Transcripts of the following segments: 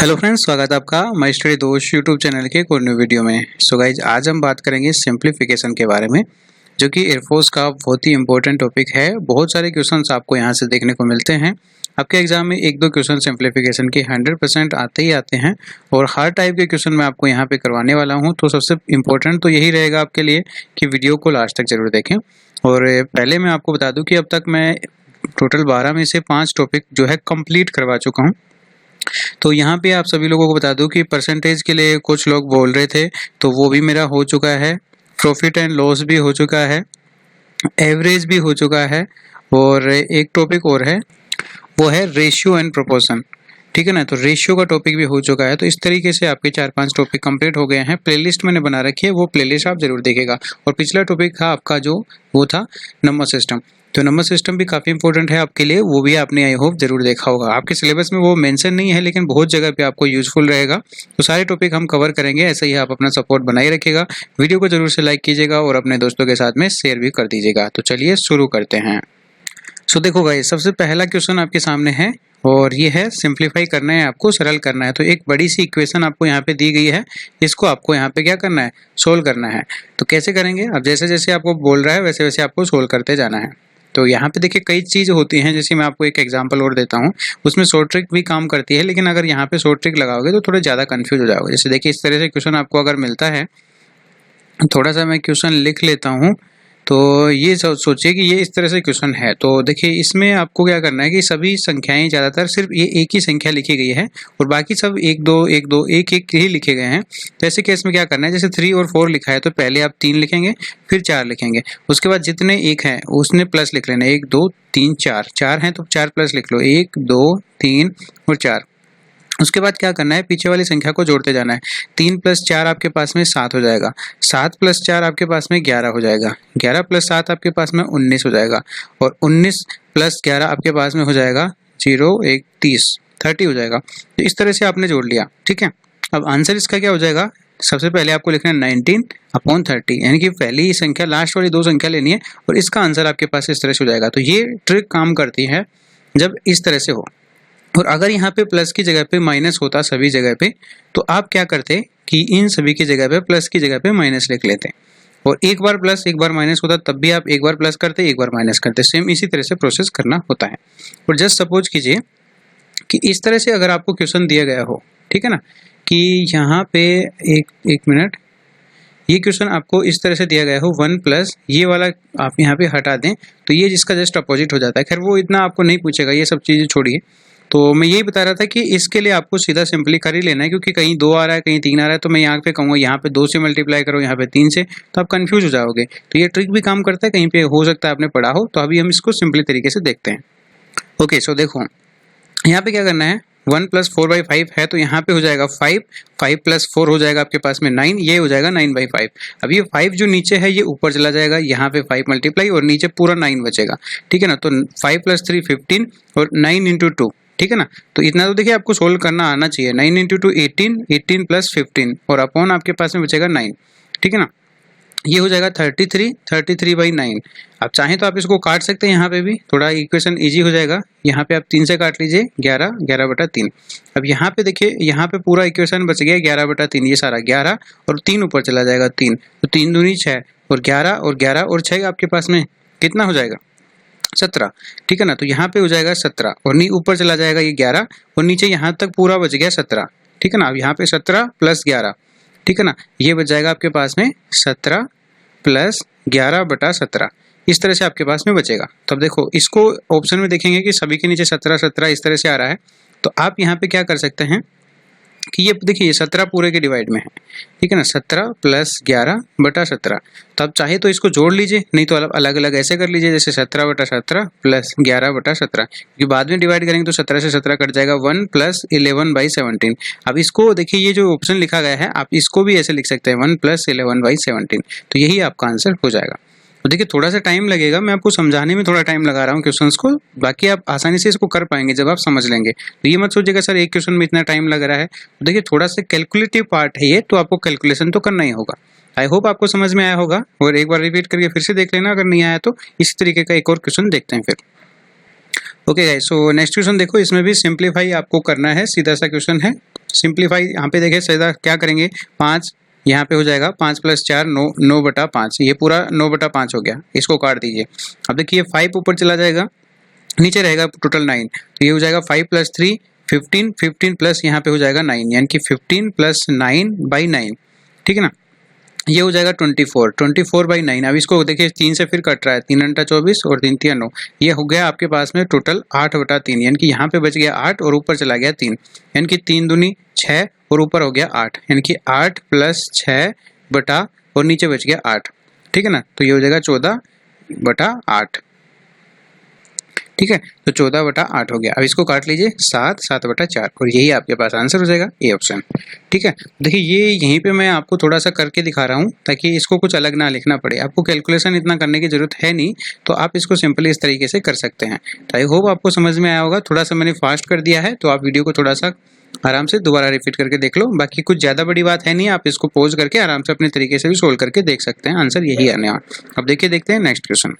Hello friends, स्वागत है आपका माय स्टडी दोस्त यूट्यूब चैनल के एक और न्यू वीडियो में। सो गाइज, आज हम बात करेंगे सिंप्लीफिकेशन के बारे में, जो कि एयरफोर्स का बहुत ही इंपॉर्टेंट टॉपिक है। बहुत सारे क्वेश्चंस आपको यहाँ से देखने को मिलते हैं। आपके एग्जाम में एक दो क्वेश्चन सिंप्लीफिकेशन के 100% आते ही आते हैं और हर टाइप के क्वेश्चन मैं आपको यहाँ पे करवाने वाला हूँ। तो सबसे इम्पोर्टेंट तो यही रहेगा आपके लिए कि वीडियो को लास्ट तक जरूर देखें। और पहले मैं आपको बता दूँ कि अब तक मैं टोटल 12 में से 5 टॉपिक जो है कंप्लीट करवा चुका हूँ। तो यहाँ पे आप सभी लोगों को बता दूं कि परसेंटेज के लिए कुछ लोग बोल रहे थे, तो वो भी मेरा हो चुका है। प्रॉफिट एंड लॉस भी हो चुका है, एवरेज भी हो चुका है, और एक टॉपिक और है, वो है रेशियो एंड प्रोपोर्शन। ठीक है ना, तो रेशियो का टॉपिक भी हो चुका है। तो इस तरीके से आपके 4-5 टॉपिक कंप्लीट हो गए हैं। प्लेलिस्ट मैंने बना रखी है, वो प्लेलिस्ट आप जरूर देखिएगा। और पिछला टॉपिक था आपका जो वो था नंबर सिस्टम। तो नंबर सिस्टम भी काफ़ी इंपॉर्टेंट है आपके लिए, वो भी आपने आई होप जरूर देखा होगा। आपके सिलेबस में वो मेंशन नहीं है, लेकिन बहुत जगह पे आपको यूजफुल रहेगा। तो सारे टॉपिक हम कवर करेंगे। ऐसे ही आप अपना सपोर्ट बनाए रखिएगा। वीडियो को जरूर से लाइक कीजिएगा और अपने दोस्तों के साथ में शेयर भी कर दीजिएगा। तो चलिए शुरू करते हैं। सो देखो गाइस, सबसे पहला क्वेश्चन आपके सामने है और ये है सिंप्लीफाई करना है, आपको सरल करना है। तो एक बड़ी सी इक्वेशन आपको यहाँ पे दी गई है, इसको आपको यहाँ पे क्या करना है, सोल्व करना है। तो कैसे करेंगे, अब जैसे जैसे आपको बोल रहा है वैसे वैसे आपको सोल्व करते जाना है। तो यहाँ पे देखिए कई चीज़ होती हैं, जैसे मैं आपको एक एग्जांपल और देता हूँ, उसमें शॉर्ट ट्रिक भी काम करती है, लेकिन अगर यहाँ पे शॉर्ट ट्रिक लगाओगे तो थोड़ा ज़्यादा कंफ्यूज हो जाओगे। जैसे देखिए इस तरह से क्वेश्चन आपको अगर मिलता है, थोड़ा सा मैं क्वेश्चन लिख लेता हूँ। तो ये सोचिए कि ये इस तरह से क्वेश्चन है। तो देखिए इसमें आपको क्या करना है कि सभी संख्याएं ज़्यादातर सिर्फ ये एक ही संख्या लिखी गई है और बाकी सब 1 2 1 2 1 1 ही लिखे गए हैं। तो ऐसे केस में क्या करना है, जैसे 3 और 4 लिखा है तो पहले आप 3 लिखेंगे, फिर 4 लिखेंगे। उसके बाद जितने 1 हैं उसने प्लस लिख लेना, 1 2 3 4, 4 हैं तो 4 प्लस लिख लो, 1 2 3 और 4। उसके बाद क्या करना है, पीछे वाली संख्या को जोड़ते जाना है। 3 + 4 आपके पास में 7 हो जाएगा, 7 + 4 आपके पास में 11 हो जाएगा, 11 + 7 आपके पास में 19 हो जाएगा, और 19 + 11 आपके पास में हो जाएगा 0 1 30 हो जाएगा। तो इस तरह से आपने जोड़ लिया। ठीक है, अब आंसर इसका क्या हो जाएगा, सबसे पहले आपको लिखना है 19/30, यानी कि पहली संख्या लास्ट वाली 2 संख्या लेनी है और इसका आंसर आपके पास इस तरह से हो जाएगा। तो ये ट्रिक काम करती है जब इस तरह से हो। और अगर यहाँ पे प्लस की जगह पे माइनस होता सभी जगह पे, तो आप क्या करते कि इन सभी की जगह पे प्लस की जगह पे माइनस लिख लेते। और एक बार प्लस एक बार माइनस होता तब भी आप एक बार प्लस करते एक बार माइनस करते। सेम इसी तरह से प्रोसेस करना होता है। और जस्ट सपोज कीजिए कि इस तरह से अगर आपको क्वेश्चन दिया गया हो, ठीक है ना, कि यहाँ पे एक मिनट, ये क्वेश्चन आपको इस तरह से दिया गया हो 1 प्लस ये वाला आप यहाँ पे हटा दें तो ये जिसका जस्ट अपोजिट हो जाता है। खैर वो इतना आपको नहीं पूछेगा, ये सब चीज़ें छोड़िए। तो मैं यही बता रहा था कि इसके लिए आपको सीधा सिंपली कर ही लेना है, क्योंकि कहीं 2 आ रहा है कहीं 3 आ रहा है। तो मैं यहाँ पे कहूँगा यहाँ पे 2 से मल्टीप्लाई करो, यहाँ पे 3 से, तो आप कंफ्यूज हो जाओगे। तो ये ट्रिक भी काम करता है, कहीं पे हो सकता है आपने पढ़ा हो। तो अभी हम इसको सिंपली तरीके से देखते हैं। ओके, सो देखो यहाँ पे क्या करना है, 1 + 4/5 है तो यहाँ पे हो जाएगा 5, 5 + 4 हो जाएगा आपके पास में 9, ये हो जाएगा 9/5। अब ये 5 जो नीचे है ये ऊपर चला जाएगा, यहाँ पे 5 मल्टीप्लाई और नीचे पूरा 9 बचेगा। ठीक है ना, तो 5 + 3 15 और 9 × 2, ठीक है ना। तो इतना तो देखिए आपको सोल्व करना आना चाहिए। 9 × 2 18, 18 + 15 और अपॉन आपके पास में बचेगा 9। ठीक है ना, ये हो जाएगा 33/9। आप चाहें तो आप इसको काट सकते हैं, यहाँ पे भी थोड़ा इक्वेशन इजी हो जाएगा। यहाँ पे आप 3 से काट लीजिए, 11, 11/3। अब यहाँ पे देखिए, यहाँ पे पूरा इक्वेशन बच गया 11/3, ये सारा 11 और 3 ऊपर चला जाएगा 3, तो 3 दूनी 6 और 11 और 11 और 6 आपके पास में कितना हो जाएगा, 17। ठीक है ना, तो यहाँ पे हो जाएगा 17 और ऊपर चला जाएगा ये 11 और नीचे यहाँ तक पूरा बच गया 17। ठीक है ना, अब यहाँ पे 17 + 11, ठीक है ना, ये बच जाएगा आपके पास में 17 + 11/17। इस तरह से आपके पास में बचेगा। तब देखो इसको ऑप्शन में देखेंगे कि सभी के नीचे 17 17 इस तरह से आ रहा है। तो आप यहाँ पे क्या कर सकते हैं कि ये देखिए, ये 17 पूरे के डिवाइड में है। ठीक है ना, 17 + 11/17। तो आप चाहे तो इसको जोड़ लीजिए, नहीं तो अलग अलग ऐसे कर लीजिए, जैसे 17/17 + 11/17, क्योंकि बाद में डिवाइड करेंगे तो 17 से 17 कट जाएगा, 1 + 11/17। अब इसको देखिए, ये जो ऑप्शन लिखा गया है आप इसको भी ऐसे लिख सकते हैं, 1 + 11/17। तो यही आपका आंसर हो जाएगा। तो देखिए थोड़ा सा टाइम लगेगा, मैं आपको समझाने में थोड़ा टाइम लगा रहा हूँ क्वेश्चंस को, बाकी आप आसानी से इसको कर पाएंगे जब आप समझ लेंगे। तो ये मत सोचिएगा सर एक क्वेश्चन में इतना टाइम लग रहा है। तो देखिए थोड़ा सा कैलकुलेटिव पार्ट है ये, तो आपको कैलकुलेशन तो करना ही होगा। आई होप आपको समझ में आया होगा, और एक बार रिपीट करके फिर से देख लेना, अगर नहीं आया तो इस तरीके का एक और क्वेश्चन देखते हैं फिर। Okay guys, so next question देखो, इसमें भी सिंप्लीफाई आपको करना है, सीधा सा क्वेश्चन है। सिंप्लीफाई यहाँ पे देखिए सीधा क्या करेंगे, 5 यहाँ पे हो जाएगा 5 + 4 9, 9/5, ये पूरा 9/5 हो गया, इसको काट दीजिए। अब देखिए 5 ऊपर चला जाएगा, नीचे रहेगा टोटल 9, तो ये हो जाएगा 5 + 3 15, 15 प्लस यहाँ पे हो जाएगा 9, यानी कि 15 + 9/9, ठीक है ना। ये हो जाएगा 24, 24/9। अब इसको देखिए 3 से फिर कट रहा है, 3 × 24 और 3 × 3 = 9, ये हो गया आपके पास में टोटल 8/3, यानी कि यहाँ पे बच गया 8 और ऊपर चला गया 3, यानी कि 3 दूनी 6 और ऊपर हो गया 8, यानी कि 8 + 6 बटा और नीचे बच गया 8, ठीक है ना। तो ये हो जाएगा 14/8, ठीक है। तो 14/8 हो गया। अब इसको काट लीजिए 7, 7/4, और यही आपके पास आंसर हो जाएगा, ए ऑप्शन, ठीक है। देखिए ये यहीं पे मैं आपको थोड़ा सा करके दिखा रहा हूँ ताकि इसको कुछ अलग ना लिखना पड़े, आपको कैलकुलेशन इतना करने की जरूरत है नहीं, तो आप इसको सिंपली इस तरीके से कर सकते हैं। तो आई होप आपको समझ में आया होगा। थोड़ा सा मैंने फास्ट कर दिया है, तो आप वीडियो को थोड़ा सा आराम से दोबारा रिपीट करके देख लो, बाकी कुछ ज़्यादा बड़ी बात है नहीं, आप इसको पॉज करके आराम से अपने तरीके से भी सोल्व करके देख सकते हैं, आंसर यही आने वाला। अब देखिए देखते हैं नेक्स्ट क्वेश्चन।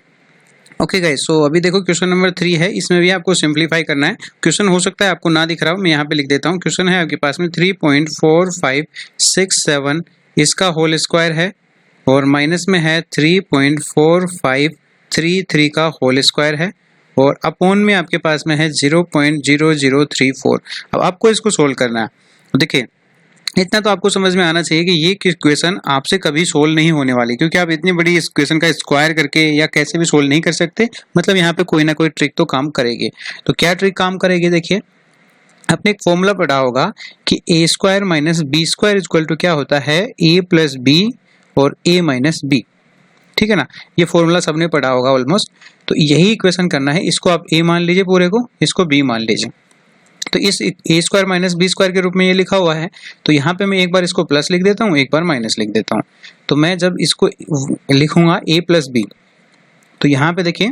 ओके गाइस, सो अभी देखो क्वेश्चन नंबर 3 है, इसमें भी आपको सिंप्लीफाई करना है। क्वेश्चन हो सकता है आपको ना दिख रहा हो, मैं यहाँ पे लिख देता हूँ। क्वेश्चन है आपके पास में 3.4567 इसका होल स्क्वायर है, और माइनस में है 3.4533 का होल स्क्वायर है, और अपॉन में आपके पास में है 0.0034। अब आपको इसको सोल्व करना है। देखिए इतना तो आपको समझ में आना चाहिए कि ये क्वेश्चन आपसे कभी सोल्व नहीं होने वाली, क्योंकि आप इतनी बड़ी इस क्वेश्चन का स्क्वायर करके या कैसे भी सोल्व नहीं कर सकते, मतलब यहाँ पे कोई ना कोई ट्रिक तो काम करेगी। तो क्या ट्रिक काम करेगी, देखिए आपने एक फॉर्मूला पढ़ा होगा कि a² - b² = क्या होता है, a + b और a - b, ठीक है ना। ये फॉर्मूला सबने पढ़ा होगा ऑलमोस्ट। तो यही इक्वेशन करना है, इसको आप a मान लीजिए पूरे को, इसको b मान लीजिए। तो इस a² - b² के रूप में ये लिखा हुआ है, तो यहाँ पे मैं एक बार इसको प्लस लिख देता हूँ, एक बार माइनस लिख देता हूँ। तो मैं जब इसको लिखूंगा a + b, तो यहाँ पे देखिए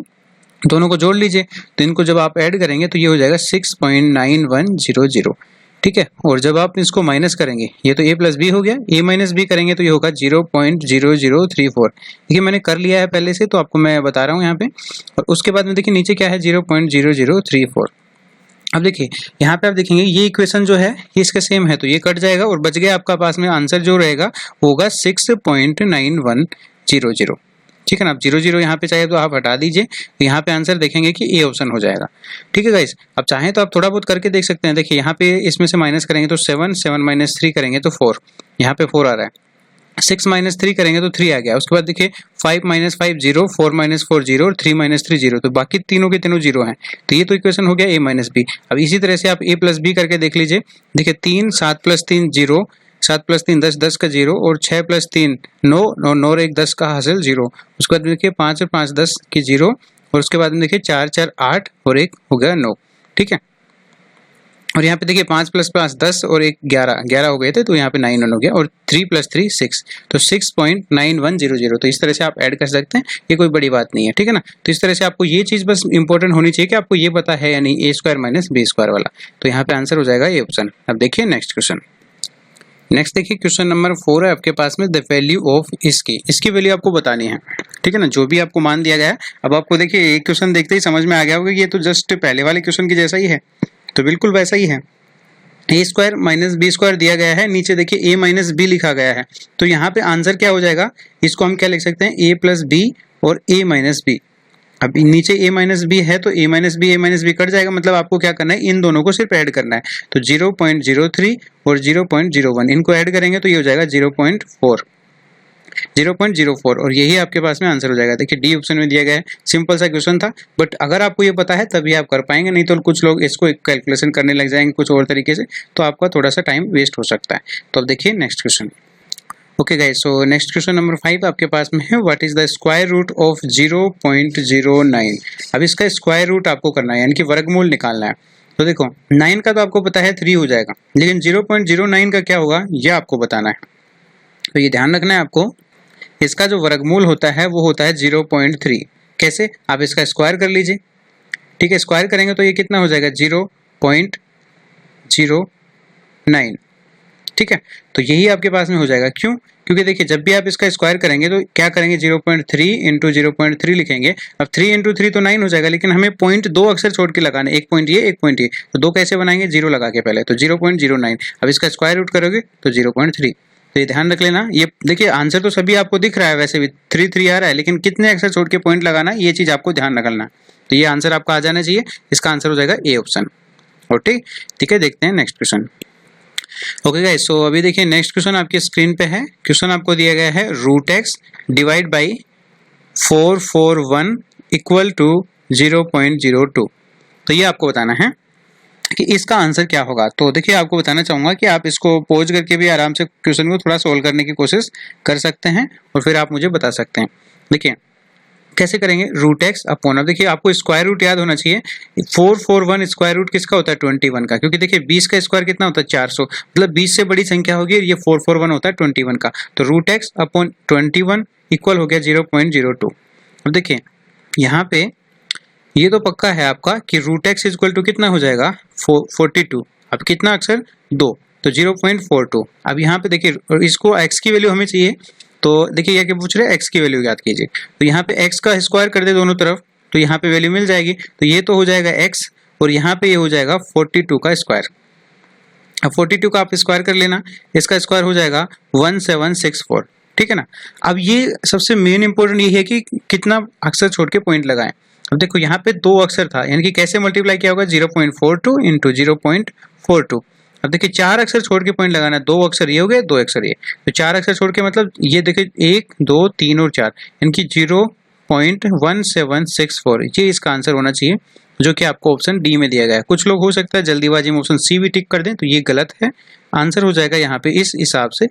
दोनों को जोड़ लीजिए, तो इनको जब आप ऐड करेंगे तो ये हो जाएगा 6.9100, ठीक है। और जब आप इसको माइनस करेंगे, ये तो a + b हो गया, a - b करेंगे तो ये होगा 0.0034। देखिए मैंने कर लिया है पहले से, तो आपको मैं बता रहा हूँ यहाँ पे। और उसके बाद में देखिए नीचे क्या है, 0.0034। अब देखिए यहाँ पे आप देखेंगे ये इक्वेशन जो है ये इसका सेम है, तो ये कट जाएगा और बच गया आपका पास में आंसर जो रहेगा वो होगा 6.9100, ठीक है ना। आप 00 यहाँ पे चाहिए तो आप हटा दीजिए, तो यहाँ पे आंसर देखेंगे कि ए ऑप्शन हो जाएगा, ठीक है गाइस। अब चाहें तो आप थोड़ा बहुत करके देख सकते हैं। देखिए यहाँ पे इसमें से माइनस करेंगे तो 7, 7 - 3 करेंगे तो 4, यहाँ पे 4 आ रहा है। 6 - 3 करेंगे तो 3 आ गया। उसके बाद देखिए 5 - 5 0, 4 - 4 0 और 3 - 3 0, तो बाकी तीनों के तीनों 0 हैं। तो ये तो इक्वेशन हो गया a - b। अब इसी तरह से आप a + b करके देख लीजिए। देखिए 3 7 + 3 0, 7 + 3 10, 10 का 0, और 6 + 3 9, 9 और 1 10 का हासिल 0। उसके बाद देखिए 5 और 5 10 की 0, और उसके बाद में देखिए 4 4 8 और 1 हो गया 9, ठीक है। और यहाँ पे देखिए 5 + 5 10 और 1 11, 11 हो गए थे, तो यहाँ पे 9 1 हो गया, और 3 + 3 6, तो 6.9100। तो इस तरह से आप ऐड कर सकते हैं, ये कोई बड़ी बात नहीं है, ठीक है ना। तो इस तरह से आपको ये चीज़ बस इंपॉर्टेंट होनी चाहिए कि आपको ये पता है या नहीं, a² - b² वाला। तो यहाँ पे आंसर हो जाएगा ये ऑप्शन। अब देखिए नेक्स्ट क्वेश्चन। नेक्स्ट देखिए क्वेश्चन नंबर 4 है आपके पास में, द वैल्यू ऑफ इसकी वैल्यू आपको बतानी है, ठीक है ना, जो भी आपको मान दिया गया है। अब आपको देखिए एक क्वेश्चन देखते ही समझ में आ गया होगा कि ये तो जस्ट पहले वाले क्वेश्चन की जैसा ही है, तो बिल्कुल वैसा ही है। a² - b² दिया गया है, नीचे देखिए a - b लिखा गया है, तो यहाँ पे आंसर क्या हो जाएगा, इसको हम क्या लिख सकते हैं, a + b और a - b। अब नीचे a - b है, तो a - b कट जाएगा, मतलब आपको क्या करना है, इन दोनों को सिर्फ ऐड करना है। तो 0.03 और 0.01 इनको ऐड करेंगे तो ये हो जाएगा 0.04, और यही आपके पास में आंसर हो जाएगा। देखिए डी ऑप्शन में दिया गया है, सिंपल सा क्वेश्चन था, बट अगर आपको ये पता है तभी आप कर पाएंगे, नहीं तो कुछ लोग इसको एक कैलकुलेशन करने लग जाएंगे कुछ और तरीके से, तो आपका थोड़ा सा टाइम वेस्ट हो सकता है। तो अब देखिए next question. Okay guys, so next question number 5 आपके पास में है, what is the square root of 0.09। अब इसका स्क्वायर रूट आपको करना है, यानी कि वर्गमूल निकालना है। तो देखो 9 का तो आपको पता है 3 हो जाएगा, लेकिन 0.09 का क्या होगा ये आपको बताना है। तो ये ध्यान रखना है आपको, इसका जो वर्गमूल होता है वो होता है 0.3। कैसे, आप इसका स्क्वायर कर लीजिए, ठीक है। स्क्वायर करेंगे तो ये कितना हो जाएगा, 0.09, ठीक है, तो यही आपके पास में हो जाएगा। क्यों? क्योंकि देखिए जब भी आप इसका स्क्वायर करेंगे तो क्या करेंगे, 0.3 इंटू 0.3 लिखेंगे। अब 3 इंटू 3 तो 9 हो जाएगा, लेकिन हमें पॉइंट दो अक्षर छोड़ के लगाने, एक पॉइंट ये एक पॉइंट ये, तो दो कैसे बनाएंगे, 0 लगा के पहले, तो 0.09। अब इसका स्क्वायर रूट करोगे तो 0.3। तो ये ध्यान रख लेना। ये देखिए आंसर तो सभी आपको दिख रहा है, वैसे भी 3 आ रहा है, लेकिन कितने अक्षर छोड़ के पॉइंट लगाना ये चीज आपको ध्यान रखना। तो ये आंसर आपका आ जाना चाहिए। इसका आंसर हो जाएगा ए ऑप्शन। ओके, ठीक है, देखते हैं नेक्स्ट क्वेश्चन। ओके गाइस, सो अभी देखिए नेक्स्ट क्वेश्चन आपकी स्क्रीन पे है। क्वेश्चन आपको दिया गया है √x divide by 441 equal to 0.02। तो ये आपको बताना है कि इसका आंसर क्या होगा। तो देखिए आपको बताना चाहूंगा कि आप इसको पॉज करके भी आराम से क्वेश्चन को थोड़ा सोल्व करने की कोशिश कर सकते हैं और फिर आप मुझे बता सकते हैं। देखिए कैसे करेंगे, √x अपॉन, अब देखिए आपको स्क्वायर रूट याद होना चाहिए। 441 स्क्वायर रूट किसका होता है, 21 का, क्योंकि देखिए 20 का स्क्वायर कितना होता है, 400, मतलब 20 से बड़ी संख्या होगी, ये 441 होता है 21 का। तो √x अपॉन 21 इक्वल हो गया 0.02। अब देखिए यहाँ पे ये तो पक्का है आपका कि √x इक्वल टू कितना हो जाएगा, 42। अब कितना अक्षर, 2, तो 0.42। अब यहाँ पे देखिए इसको x की वैल्यू हमें चाहिए, तो देखिए ये क्या पूछ रहे हैं, x की वैल्यू याद कीजिए। तो यहाँ पे x का स्क्वायर कर दे दोनों तरफ, तो यहाँ पे वैल्यू मिल जाएगी। तो ये तो हो जाएगा x और यहाँ पे ये हो जाएगा 42 का स्क्वायर। अब 42 का आप स्क्वायर कर लेना, इसका स्क्वायर हो जाएगा 1764, ठीक है ना। अब ये सबसे मेन इंपॉर्टेंट ये है कि कितना अक्षर छोड़ के पॉइंट लगाएं। अब देखो यहाँ पे 2 अक्षर था, यानी कि कैसे मल्टीप्लाई किया होगा, 0.42 इंटू 0.42। अब देखिए 4 अक्षर छोड़ के पॉइंट लगाना है, 2 अक्षर ये हो गए, 2 अक्षर ये, तो 4 अक्षर छोड़ के मतलब ये देखिए 1 2 3 और 4, यानी कि 0.1764, ये इसका आंसर होना चाहिए, जो कि आपको ऑप्शन डी में दिया गया है। कुछ लोग हो सकता है जल्दीबाजी में ऑप्शन सी भी टिक कर दें, तो ये गलत है। आंसर हो जाएगा यहाँ पे इस हिसाब से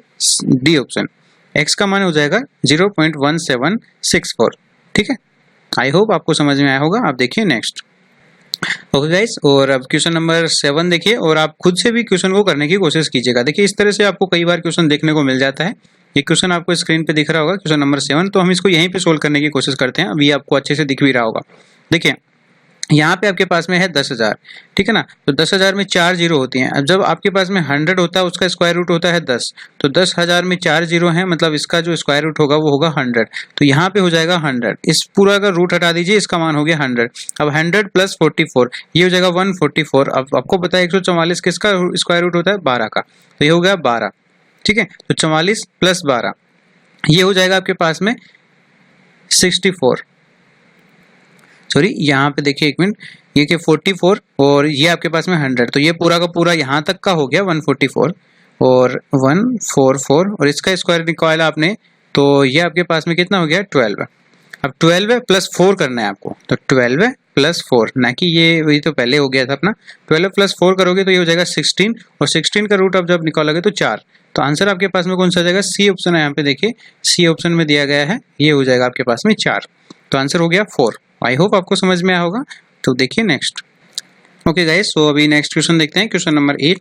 डी ऑप्शन। एक्स का मान हो जाएगा 0.1764, ठीक है। आई होप आपको समझ में आया होगा। आप देखिए नेक्स्ट। ओके गाइस, और अब क्वेश्चन नंबर 7 देखिए, और आप खुद से भी क्वेश्चन को करने की कोशिश कीजिएगा। देखिए इस तरह से आपको कई बार क्वेश्चन देखने को मिल जाता है। ये क्वेश्चन आपको स्क्रीन पे दिख रहा होगा, क्वेश्चन नंबर 7। तो हम इसको यहीं पे सोल्व करने की कोशिश करते हैं। अभी आपको अच्छे से दिख भी रहा होगा। देखिए यहाँ पे आपके पास में है 10,000, ठीक है ना। तो 10,000 में 4 जीरो होती हैं। अब जब आपके पास में 100 होता है, उसका स्क्वायर रूट होता है 10, तो 10,000 में 4 जीरो हैं, मतलब इसका जो स्क्वायर रूट होगा वो होगा 100। तो यहाँ पे हो जाएगा 100, इस पूरा का रूट हटा दीजिए, इसका मान हो गया 100। अब 100 प्लस 44, ये हो जाएगा 144। अब आपको पता है 144 किसका स्क्वायर रूट होता है, 12 का, तो ये हो गया 12, ठीक है। तो 44 प्लस 12, ये हो जाएगा आपके पास में 64। सॉरी, यहाँ पे देखिए एक मिनट, ये कि 44 और ये आपके पास में 100, तो ये पूरा का पूरा यहाँ तक का हो गया 144 और 144, और इसका स्क्वायर निकाला आपने, तो ये आपके पास में कितना हो गया, 12। अब 12 प्लस 4 करना है आपको, तो 12 प्लस 4, ना कि ये तो पहले हो गया था अपना। 12 प्लस 4 करोगे तो ये हो जाएगा 16, और 16 का रूट आप जब निकालोगे तो 4। तो आंसर आपके पास में कौन सा आ जाएगा, सी ऑप्शन है। यहाँ पे देखिए सी ऑप्शन में दिया गया है, ये हो जाएगा आपके पास में 4। तो आंसर हो गया 4। आई होप आपको समझ में आया होगा। तो देखिए नेक्स्ट। ओके गाइस, सो अभी नेक्स्ट क्वेश्चन देखते हैं, क्वेश्चन नंबर 8।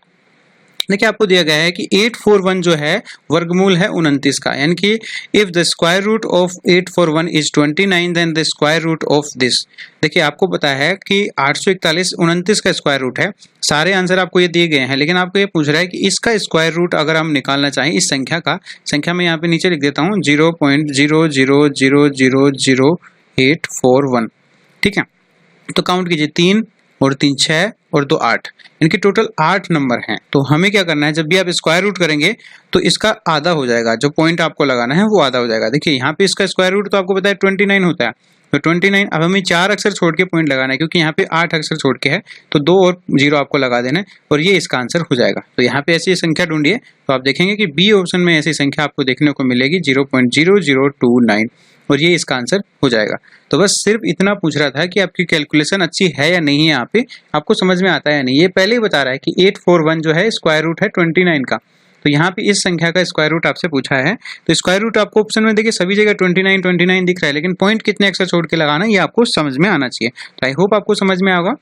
देखिए आपको दिया गया है कि 841 जो है वर्गमूल है 29 का, यानी कि if the square root of 841 is 29 then the square root of this. देखिए आपको पता है कि 841 29 का स्क्वायर रूट है। सारे आंसर आपको ये दिए गए हैं, लेकिन आपको ये पूछ रहा है कि इसका स्क्वायर रूट अगर हम निकालना चाहें इस संख्या का, संख्या में यहाँ पे नीचे लिख देता हूँ 0.00000841, ठीक है। तो काउंट कीजिए, 3 और 3 6 और 2 8, इनके टोटल 8 नंबर हैं। तो हमें क्या करना है, जब भी आप स्क्वायर रूट करेंगे तो इसका आधा हो जाएगा, जो पॉइंट आपको लगाना है वो आधा हो जाएगा। देखिए यहाँ पे इसका स्क्वायर रूट तो आपको पता है 29 होता है, तो 29। अब हमें 4 अक्षर छोड़ के पॉइंट लगाना है, क्योंकि यहाँ पे 8 अक्षर छोड़ के है, तो 2 और 0 आपको लगा देना है, और ये इसका आंसर हो जाएगा। तो यहाँ पे ऐसी संख्या ढूंढिए, तो आप देखेंगे कि बी ऑप्शन में ऐसी संख्या आपको देखने को मिलेगी 0.0029, और ये इसका आंसर हो जाएगा। तो बस सिर्फ इतना पूछ रहा था कि आपकी कैलकुलेशन अच्छी है या नहीं है, यहाँ पे आपको समझ में आता है या नहीं। ये पहले ही बता रहा है कि 841 जो है स्क्वायर रूट है 29 का, तो यहाँ पे इस संख्या का स्क्वायर रूट आपसे पूछा है। तो स्क्वायर रूट आपको ऑप्शन में देखिए सभी जगह 29 29 दिख रहा है, लेकिन पॉइंट कितने अक्षर छोड़ के लगाना ये आपको समझ में आना चाहिए। तो आई होप आपको समझ में आएगा।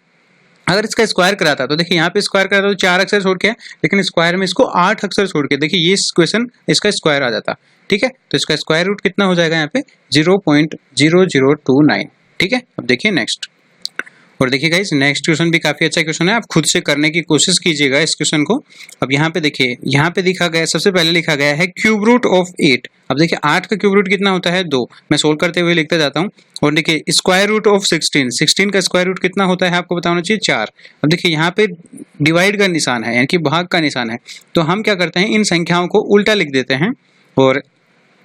अगर इसका स्क्वायर कराता तो देखिए यहाँ पे स्क्वायर कराता तो 4 अक्षर छोड़ के है, लेकिन स्क्वायर में इसको 8 अक्षर छोड़ के, देखिए ये क्वेश्चन इसका स्क्वायर आ जाता, ठीक है। तो इसका स्क्वायर रूट कितना हो जाएगा यहाँ पे 0.0029, ठीक है। अब देखिए नेक्स्ट। और देखिए गाइस नेक्स्ट क्वेश्चन भी काफी अच्छा क्वेश्चन है, आप खुद से करने की कोशिश कीजिएगा इस क्वेश्चन को। अब यहाँ पे देखिए, यहाँ पे लिखा गया, सबसे पहले लिखा गया है क्यूब रूट ऑफ 8। अब देखिए 8 का क्यूब रूट कितना होता है 2, मैं सोल्व करते हुए लिखते जाता हूँ। और देखिए स्क्वायर रूट ऑफ 16, 16 का स्क्वायर रूट कितना होता है आपको पता होना चाहिए 4। अब देखिए यहाँ पे डिवाइड का निशान है, यानी कि भाग का निशान है, तो हम क्या करते हैं इन संख्याओं को उल्टा लिख देते हैं और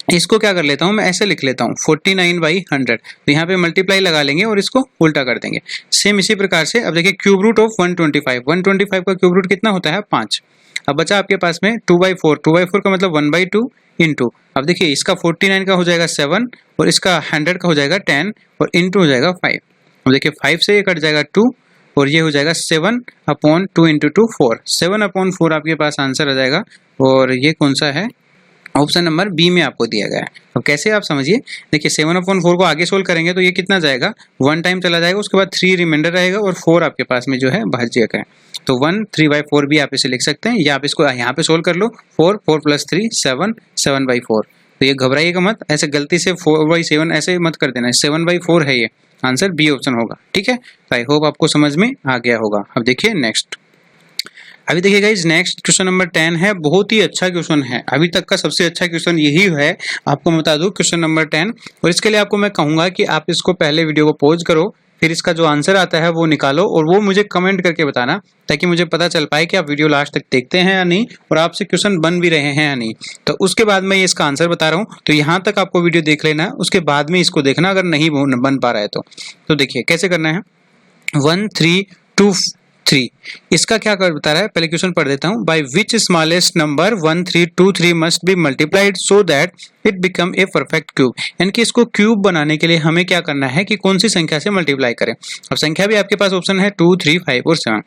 इसको क्या कर लेता हूं मैं ऐसे लिख लेता हूं 49/100। तो यहाँ पे मल्टीप्लाई लगा लेंगे और इसको उल्टा कर देंगे। सेम इसी प्रकार से अब देखिए क्यूब रूट ऑफ 125, 125 का क्यूब रूट कितना होता है 5। अब बचा आपके पास में 2/4, 2/4 का मतलब 1/2 इंटू, अब देखिए इसका 49 का हो जाएगा 7 और इसका 100 का हो जाएगा 10 और इंटू हो जाएगा 5। अब देखिए 5 से ये कट जाएगा 2 और ये हो जाएगा 7/2 इंटू 2 4, 7/4 आपके पास आंसर आ जाएगा। और ये कौन सा है, ऑप्शन नंबर बी में आपको दिया गया है। तो कैसे आप समझिए, देखिए 7/4 को आगे सोल्व करेंगे तो ये कितना जाएगा 1 टाइम चला जाएगा, उसके बाद 3 रिमाइंडर रहेगा और 4 आपके पास में जो है भाज्यक है। तो 1 3/4 भी आप इसे लिख सकते हैं या आप इसको यहाँ पे सोल्व कर लो, 4 4 + 3 7 7/4। तो ये घबराइएगा मत, ऐसे गलती से 4/7 ऐसे मत कर देना, 7/4 है ये आंसर, बी ऑप्शन होगा। ठीक है, तो आई होप आपको समझ में आ गया होगा। अब देखिए नेक्स्ट, अभी देखिए गाइस नेक्स्ट क्वेश्चन नंबर 10 है, बहुत ही अच्छा क्वेश्चन है, अभी तक का सबसे अच्छा क्वेश्चन यही है, आपको मैं बता दूं क्वेश्चन नंबर 10। और इसके लिए आपको मैं कहूंगा कि आप इसको पहले वीडियो को पॉज करो, फिर इसका जो आंसर आता है वो निकालो और वो मुझे कमेंट करके बताना, ताकि मुझे पता चल पाए कि आप वीडियो लास्ट तक देखते हैं या नहीं और आपसे क्वेश्चन बन भी रहे हैं या नहीं। तो उसके बाद मैं इसका आंसर बता रहा हूँ, तो यहाँ तक आपको वीडियो देख लेना है, उसके बाद में इसको देखना अगर नहीं बन पा रहा है तो देखिए कैसे करना है। 1 3 2 3, इसका क्या कर बता रहा है, पहले क्वेश्चन पढ़ देता हूं। By which smallest number 1 3 2 3 must be multiplied so that it become a perfect cube. यानी कि इसको क्यूब बनाने के लिए हमें क्या करना है कि कौन सी संख्या से मल्टीप्लाई करें। अब संख्या भी आपके पास ऑप्शन है 2 3 5 और 7।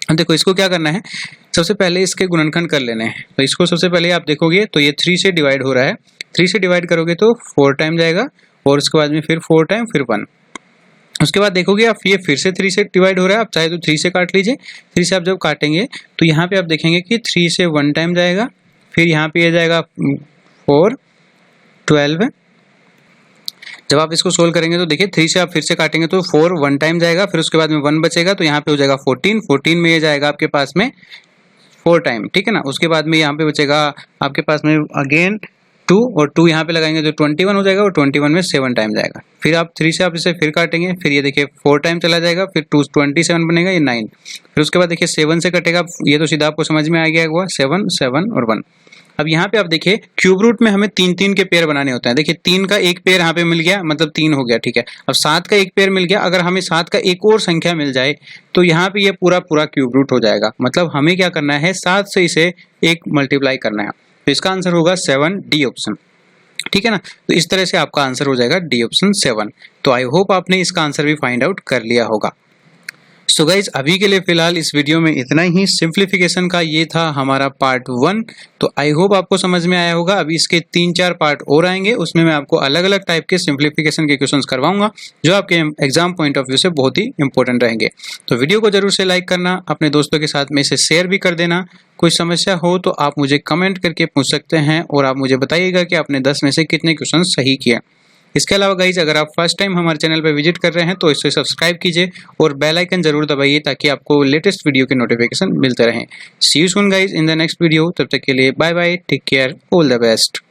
अब देखो इसको क्या करना है, सबसे पहले इसके गुणनखंड कर लेने हैं। तो इसको सबसे पहले आप देखोगे तो ये 3 से डिवाइड हो रहा है, 3 से डिवाइड करोगे तो 4 टाइम जाएगा और उसके बाद में फिर 4 टाइम फिर 1। उसके बाद देखोगे आप ये फिर से 3 से डिवाइड हो रहा है, आप चाहे तो 3 से काट लीजिए। 3 से आप जब काटेंगे तो यहाँ पे आप देखेंगे कि 3 से 1 टाइम जाएगा, फिर यहाँ पे ये जाएगा 4 12। जब आप इसको सोल्व करेंगे तो देखिए 3 से आप फिर से काटेंगे तो 4 1 टाइम जाएगा, फिर उसके बाद में 1 बचेगा तो यहाँ पे हो जाएगा 14, 14 में ये जाएगा आपके पास में 4 टाइम, ठीक है ना। उसके बाद में यहाँ पे बचेगा आपके पास में अगेन 2 और 2 यहाँ पे लगाएंगे तो 21 हो जाएगा और 21 में 7 टाइम जाएगा। फिर आप 3 से आप इसे फिर काटेंगे, फिर ये देखिए 4 टाइम चला जाएगा, फिर 27 बनेगा, ये 9। फिर उसके बाद देखिए 7 से कटेगा, ये तो सीधा आपको समझ में आ गया होगा, 7 7 और 1। अब यहाँ पे आप देखिए क्यूब रूट में हमें 3 3 के पेयर बनाने होते हैं। देखिए 3 का एक पेयर यहाँ पे मिल गया, मतलब 3 हो गया, ठीक है। अब 7 का एक पेयर मिल गया, अगर हमें 7 का एक और संख्या मिल जाए तो यहाँ पे ये पूरा क्यूब रूट हो जाएगा। मतलब हमें क्या करना है, 7 से इसे 1 मल्टीप्लाई करना है। तो इसका आंसर होगा 7 डी ऑप्शन, ठीक है ना। तो इस तरह से आपका आंसर हो जाएगा डी ऑप्शन 7। तो आई होप आपने इसका आंसर भी फाइंड आउट कर लिया होगा। सो गाइज अभी के लिए फिलहाल इस वीडियो में इतना ही, सिंप्लीफिकेशन का ये था हमारा पार्ट 1। तो आई होप आपको समझ में आया होगा। अभी इसके 3-4 पार्ट और आएंगे, उसमें मैं आपको अलग अलग टाइप के सिंप्लीफिकेशन के क्वेश्चंस करवाऊंगा जो आपके एग्जाम पॉइंट ऑफ व्यू से बहुत ही इंपॉर्टेंट रहेंगे। तो वीडियो को जरूर से लाइक करना, अपने दोस्तों के साथ में इसे शेयर भी कर देना। कोई समस्या हो तो आप मुझे कमेंट करके पूछ सकते हैं और आप मुझे बताइएगा कि आपने 10 में से कितने क्वेश्चन सही किए। इसके अलावा गाइज अगर आप फर्स्ट टाइम हमारे चैनल पर विजिट कर रहे हैं तो इसे सब्सक्राइब कीजिए और बेल आइकन जरूर दबाइए ताकि आपको लेटेस्ट वीडियो के नोटिफिकेशन मिलते रहें। See you soon guys in the next video, तब तक के लिए bye bye, take care, all the best.